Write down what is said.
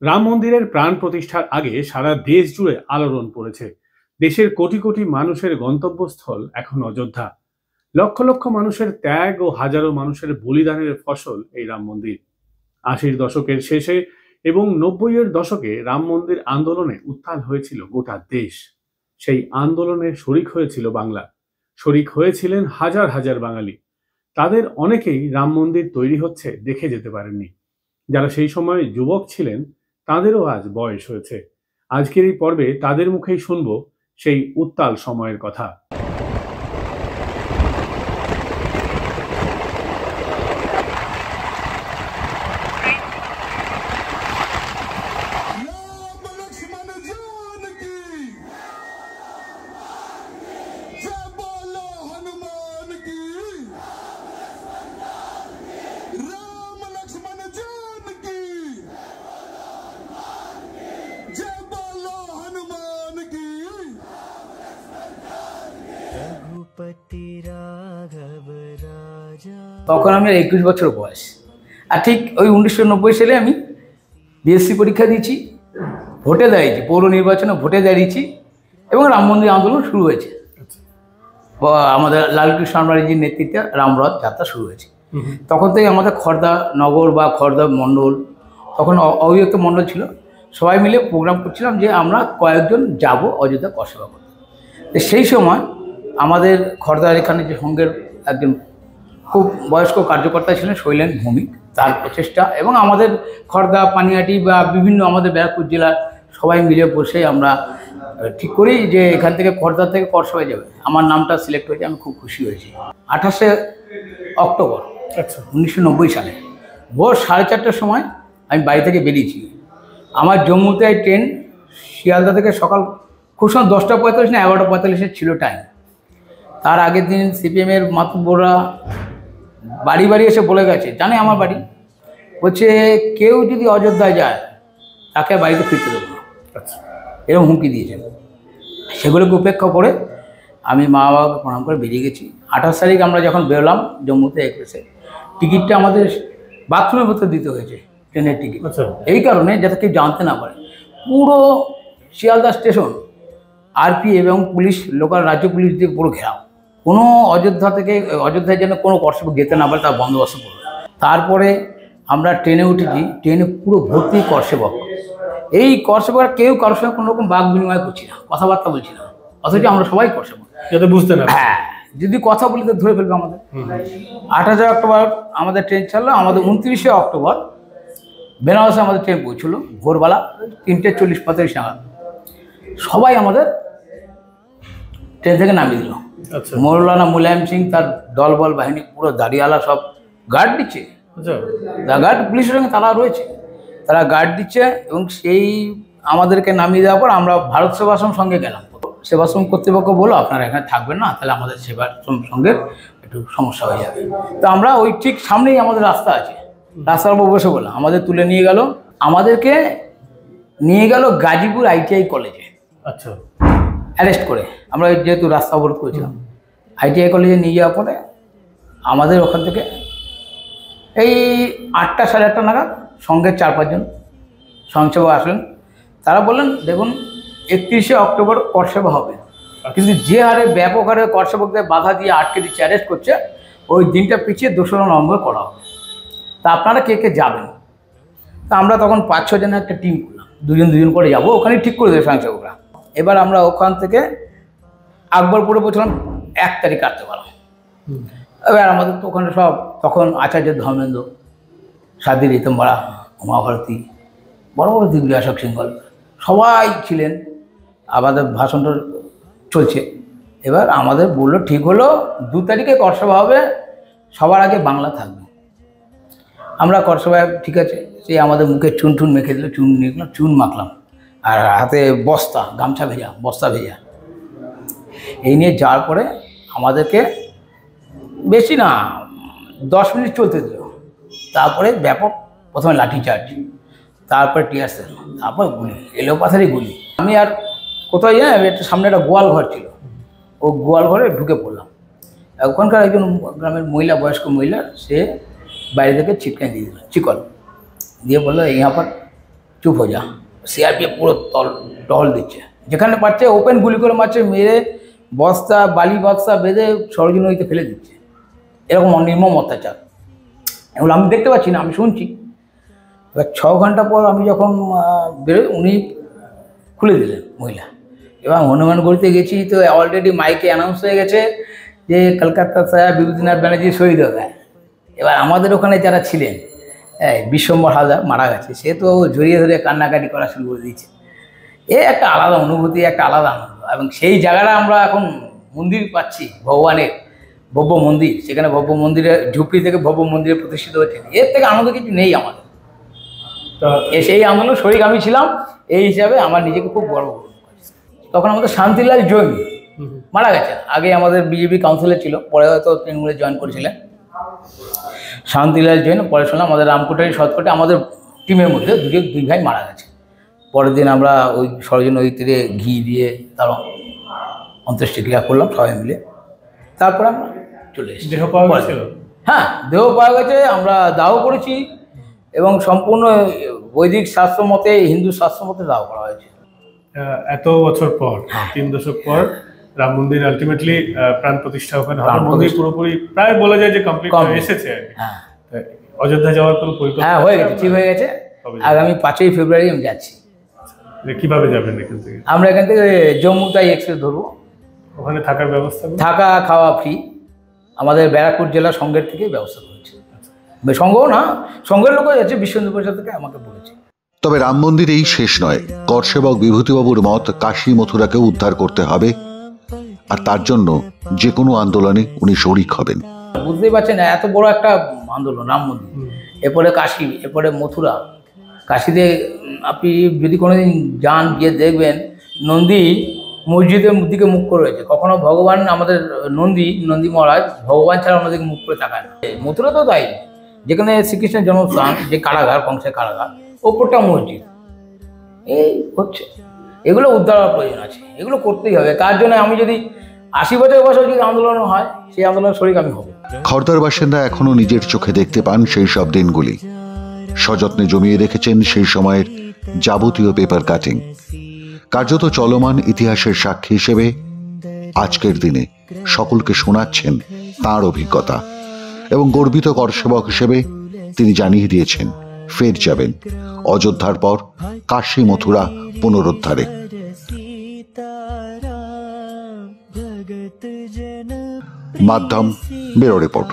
রাম মন্দিরের প্রাণ প্রতিষ্ঠার আগে সারা দেশ জুড়ে আলোড়ন পড়েছে। দেশের কোটি কোটি মানুষের গন্তব্যস্থল এখন অযোধ্যা। লক্ষ লক্ষ মানুষের ত্যাগ ও হাজারো মানুষের বলিদানের ফসল এই রাম মন্দির। ৮০-র দশকের শেষে এবং ৯০-এর দশকে রাম মন্দির আন্দোলনে উত্তাল হয়েছিল গোটা দেশ। সেই আন্দোলনে শরিক হয়েছিল বাংলা, শরিক হয়েছিলেন হাজার হাজার বাঙালি। তাদের অনেকেই রাম মন্দির তৈরি হচ্ছে দেখে যেতে পারেননি। যারা সেই সময় যুবক ছিলেন তাদেরও আজ বয়স হয়েছে। আজকের এই পর্বে তাদের মুখেই শুনবো সেই উত্তাল সময়ের কথা। তখন আমি 21 বছর বয়স। আর ঠিক ওই 1990 সালে আমি বিএসসি পরীক্ষা দিয়েছি, ভোটে দাঁড়িয়েছি, পৌর নির্বাচনে ভোটে দাঁড়িয়েছি এবং রাম মন্দির আন্দোলন শুরু হয়েছে। আমাদের লালকৃষ্ণ আডবাণীজির নেতৃত্বে রামরথ যাত্রা শুরু হয়েছে। তখন থেকে আমাদের খর্দা নগর বা খর্দা মণ্ডল, তখন অবিভক্ত মণ্ডল ছিল, সবাই মিলে প্রোগ্রাম করছিলাম যে আমরা কয়েকজন যাব অযোধ্যা কর সেবা করতে। সেই সময় আমাদের খর্দার এখানে যে সঙ্গের একজন খুব বয়স্ক কার্যকর্তা ছিলেন শৈলেন ভৌমিক, তার প্রচেষ্টা এবং আমাদের খর্দা পানিহাটি বা বিভিন্ন আমাদের ব্যারাকপুর জেলার সবাই মিলে বসে আমরা ঠিক করি যে এখান থেকে খর্দা থেকে কর সেবায় যাবে। আমার নামটা সিলেক্ট হয়েছে, আমি খুব খুশি হয়েছি। 28শে অক্টোবর 1990 সালে ভোর 4:30টার সময় আমি বাড়ি থেকে বেরিয়েছি। আমার জম্মুতে ট্রেন শিয়ালদা থেকে সকাল খুব সময় 10:45 না 11:45 ছিল টাইম। তার আগের দিন সিপিএমের মাতব্বররা বাড়ি বাড়ি এসে বলে গেছে, জানে আমার বাড়ি, বলছে কেউ যদি অযোধ্যায় যায় তাকে বাড়িতে ফিরতে দেবো না, এরকম হুমকি দিয়েছেন। সেগুলোকে উপেক্ষা করে আমি মা বাবাকে প্রণাম করে বেরিয়ে গেছি। 28 তারিখ আমরা যখন বেরোলাম জম্মুতে এক্সপ্রেসে, টিকিটটা আমাদের বাথরুমের ভেতর দিতে হয়েছে, ট্রেনের টিকিট। এই কারণে যাতে কেউ জানতে না পারে। পুরো শিয়ালদা স্টেশন আরপি এবং পুলিশ, লোকাল রাজ্য পুলিশ দিয়ে পুরো ঘেরাও। কোনো অযোধ্যায় যেন কোনো কর্সেবক যেতে না পারে তার বন্দোবস্ত করবে। তারপরে আমরা ট্রেনে উঠেছি, ট্রেনে পুরো ভর্তি কর্সেবক। এই কর্সেবকরা কেউ কারোর সঙ্গে কোনো রকম বাক বিনিময় করছি না, কথাবার্তা বলছি না, অথচ আমরা সবাই কর্সেবক, যাতে বুঝতে না। হ্যাঁ, যদি কথা বলি তো ধরে ফেলবে আমাদের। 28 অক্টোবর আমাদের ট্রেন ছাড়লো। আমাদের 29শে অক্টোবর বেনারসে আমাদের ট্রেন পৌঁছলো ভোরবেলা 3:40-45 নাগাদ। সবাই আমাদের ট্রেন থেকে নামিয়ে দিল। মৌলানা মুলায়ম সিং তার দলবল বাহিনী পুরো দাঁড়িয়ালা সব গার্ড দিচ্ছে, গার্ড পুলিশের সঙ্গে তারা রয়েছে, তারা গার্ড দিচ্ছে এবং সেই আমাদেরকে নামিয়ে দেওয়ার পর আমরা ভারত সেবাশ্রম সঙ্গে গেলাম। সেবাশ্রম কর্তৃপক্ষ বললো আপনারা এখানে থাকবেন না, তাহলে আমাদের সেবাশ্রম সঙ্গে একটু সমস্যা হয়ে যাবে। তো আমরা ওই ঠিক সামনেই আমাদের রাস্তা আছে, রাস্তার উপর বসে বললাম, আমাদের তুলে নিয়ে গেল, আমাদেরকে নিয়ে গেল গাজীপুর ITI কলেজে। আচ্ছা, অ্যারেস্ট করে আমরা যেহেতু রাস্তা অবরোধ করেছিলাম, ITI কলেজে নিয়ে যাওয়ার পরে আমাদের ওখান থেকে এই 8টা সাড়ে 8টা নাগাদ সঙ্গে 4-5 জন স্বয়ংসেবক আসলেন। তারা বললেন দেখুন 31শে অক্টোবর করসেবা হবে, কিন্তু যে হারে ব্যাপক হারে করসেবকদের বাধা দিয়ে আটকে দিচ্ছে, অ্যারেস্ট করছে, ওই দিনটা পিছিয়ে 2রা নভেম্বর করা হবে। তা আপনারা কে কে যাবেন? তা আমরা তখন 5-6 জনের একটা টিম করলাম, দুজন করে যাবো, ওখানে ঠিক করে দেবে স্বয়ংসেবকরা। এবার আমরা ওখান থেকে আকবরপুরে পৌঁছলাম 1 তারিখ রাত্রেবেলা। এবার আমাদের তো ওখানে সব তখন আচার্য ধর্মেন্দ্র, সাদি ঋতম্বরা, উমাভারতী, বড় বড় দিগ্দর্শক সিংহল সবাই ছিলেন। আমাদের ভাষণটা চলছে। এবার আমাদের বললো ঠিক হলো 2 তারিখে করসভা হবে, সবার আগে বাংলা থাকবে। আমরা করসভায় ঠিক আছে, সেই আমাদের মুখে চুন মেখে দিল, চুন মাখলাম, আর হাতে বস্তা, গামছা ভেজা, বস্তা ভেজা, এই নিয়ে যাওয়ার পরে আমাদেরকে বেশি না 10 মিনিট চলতে দিল। তারপরে ব্যাপক প্রথমে লাঠিচার্জ, তারপরে টিয়ার সেল, তারপর গুলি, এলোপাথারি গুলি। আমি আর কোথায় যাই, একটা সামনে একটা গোয়াল ঘর ছিল, ও গোয়াল ঘরে ঢুকে পড়লাম। ওখানকার একজন গ্রামের মহিলা, বয়স্ক মহিলা, সে বাইরে থেকে ছিটকানি দিয়ে দিল, চিকন দিয়ে বললো यहाँ पर চুপ হয়ে যা। সিআরপিএফ পুরো টহল দিচ্ছে, যেখানে পাচ্ছে ওপেন গুলি করে মারছে, মেরে বস্তা বালি বস্তা বেঁধে সরোজিনী নদীতে ফেলে দিচ্ছে। এরকম নির্মম অত্যাচার এগুলো আমি দেখতে পাচ্ছি না, আমি শুনছি। এবার 6 ঘন্টা পর আমি যখন বেরোই, উনি খুলে দিলেন মহিলা। এবার হনুমান গড়িতে গেছি তো অলরেডি মাইকে অ্যানাউন্স হয়ে গেছে যে কলকাতা সাহেব বিভূতিনাথ ব্যানার্জি শহীদ হবে। এবার আমাদের ওখানে যারা ছিলেন, বিশ্বম্বর হালদার মারা গেছে, সে তো জড়িয়ে ধরে কান্নাকাটি করা শুরু করে দিয়েছে। এ একটা আলাদা অনুভূতি, একটা আলাদা আনন্দ। এবং সেই জায়গাটা আমরা এখন মন্দির পাচ্ছি, ভগবানের ভব্য মন্দির, সেখানে ভব্য মন্দিরের ঝুপড়ি থেকে ভব্য মন্দিরে প্রতিষ্ঠিত হচ্ছে। এর থেকে আনন্দ কিছু নেই আমাদের। তো সেই আন্দোলন শরিক আমি ছিলাম, এই হিসাবে আমার নিজেকে খুব গর্ব করি। তখন আমাদের শান্তিলাল জৈন মারা গেছেন, আগে আমাদের বিজেপি কাউন্সিলর ছিল, পরে হয়তো তৃণমূলে জয়েন করেছিলেন। শান্তিলাল জৈন, পরে শুনলাম আমাদের রামকুটারি সৎকোটে আমাদের টিমের মধ্যে দুই ভাই মারা গেছে। পরের দিন আমরা ওই সরোজিনী নদী তীরে ঘি দিয়ে তার অন্ত্যেষ্টিক্রিয়া করলাম সবাই মিলে। তারপরে আমরা চলে এসেছি। দেহ পাওয়া গেছিল? হ্যাঁ, দেহ পাওয়া গেছে, আমরা দাহ করেছি এবং সম্পূর্ণ বৈদিক শাস্ত্র মতে, হিন্দু শাস্ত্র মতে দাহ করা হয়েছে। এত বছর পর, 3 দশক পর রাম মন্দির আলটিমেটলি প্রাণ প্রতিষ্ঠা ওখানে হবে। মন্দির পুরোপুরি প্রায় বলা যায় যে কমপ্লিট হয়ে এসেছে আর কি। হ্যাঁ, অযোধ্যা যাওয়ার কোনো পরিকল্পনা? হ্যাঁ, হয়ে গেছে, ঠিক হয়ে গেছে। আগামী 5ই ফেব্রুয়ারি আমি যাচ্ছি। কিভাবে যাবেন এখান থেকে? আমরা এখান থেকে জম্মু তাই এক্সপ্রেস ধরবো। ওখানে থাকার ব্যবস্থা? থাকা খাওয়া ফ্রি, আমাদের ব্যারাকপুর জেলা সংঘের থেকে ব্যবস্থা করেছে। সংঘও না, সংঘের লোকও যাচ্ছে, বিশ্ব হিন্দু পরিষদ থেকে আমাকে বলেছে। তবে রাম মন্দির এই শেষ নয়। করসেবক বিভূতিবাবুর মত, কাশী মথুরাকেও উদ্ধার করতে হবে, আর তার জন্য যে কোনো আন্দোলনে উনি শরিক হবেন। বুঝতেই পারছেন না, এত বড় একটা আন্দোলন রাম মন্দির, এরপরে কাশী, এরপরে মথুরা। কাশীতে আপনি যদি কোনোদিন যান, গিয়ে দেখবেন নন্দী মসজিদের দিকে মুখ করে রয়েছে। কখনো ভগবান আমাদের নন্দী মহারাজ ভগবান ছাড়া অন্যদিকে মুখ করে তাকায় না। মথুরা তো তাই, যেখানে শ্রীকৃষ্ণের জন্মস্থান, যে কারাগার, কংসের কারাগার, ওপরটা মসজিদ। এই হচ্ছে, এগুলো উদ্ধার হওয়ার প্রয়োজন আছে, এগুলো করতেই হবে। তার জন্য আমি যদি 80 বছর বয়সে যদি আন্দোলন হয়, সেই আন্দোলনের শরিক আমি হব। খড়দার বাসিন্দা এখনো নিজের চোখে দেখতে পান সেই সব দিনগুলি। সযত্নে জমিয়ে রেখেছেন সেই সময়ের যাবতীয় পেপার কাটিং। কার্যত চলমান ইতিহাসের সাক্ষী হিসেবে আজকের দিনে সকলকে শোনাচ্ছেন তাঁর অভিজ্ঞতা, এবং গর্বিত করসেবক হিসেবে তিনি জানিয়ে দিয়েছেন ফের যাবেন অযোধ্যার পর কাশী মথুরা পুনরুদ্ধারে। মাধ্যম ব্যুরো রিপোর্ট।